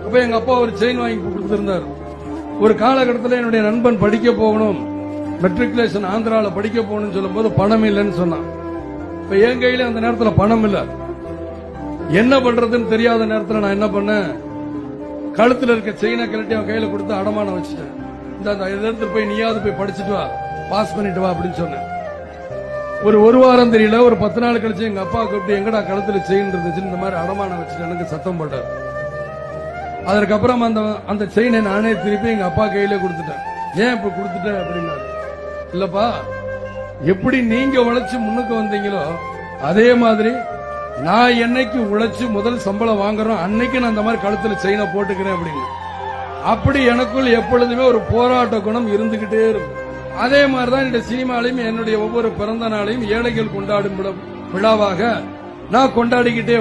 அப்ப எங்க அப்பா ஒரு செயின் வாங்கி கொடுத்திருந்தார். ஒரு காலகட்டத்தில் என்னுடைய நண்பன் படிக்க போகணும், மெட்ரிகுலேஷன் ஆந்திரால படிக்க போகணும்னு சொல்லும் போது பணம் இல்லைன்னு சொன்னான். இப்ப என் கையில அந்த நேரத்தில் பணம் இல்ல, என்ன பண்றதுன்னு தெரியாத நேரத்தில் நான் என்ன பண்ணேன், கழுத்துல இருக்க செயினை கழட்டி அவன் கையில கொடுத்து அடமானம் வச்சுட்டேன். இந்த இடத்துல போய் நீயாவது போய் படிச்சுட்டு வா, பாஸ் பண்ணிட்டு வா அப்படின்னு சொன்னேன். ஒரு வாரம் தெரியல, ஒரு 10 நாள் கழிச்சு எங்க அப்பா கூப்பிட்டு எங்கடா கழுத்துல செயின் இருந்துச்சு, இந்த மாதிரி அடமானம் வச்சுட்டு எனக்கு சத்தம் போட்டார். அதற்கப்புறம் அந்த செயினை நானே திருப்பி எங்க அப்பா கையில கொடுத்துட்டேன். ஏன் இப்ப கொடுத்துட்டேன் அப்படின்னாரு. இல்லப்பா, எப்படி நீங்க உழைச்சு முன்னுக்கு வந்தீங்களோ அதே மாதிரி நான் என்னைக்கு உழைச்சு முதல் சம்பளம் வாங்குறோம் அன்னைக்கு நான் அந்த மாதிரி கழுத்துல செயினை போட்டுக்கிறேன் அப்படின்னு. அப்படி எனக்குள் எப்பொழுதுமே ஒரு போராட்ட குணம் இருந்துகிட்டே இருக்கும். அதே மாதிரிதான் என்னுடைய சினிமாலையும் என்னுடைய ஒவ்வொரு பிறந்த நாளையும் ஏழைகள் கொண்டாடும் விழாவாக நான் கொண்டாடிக்கிட்டே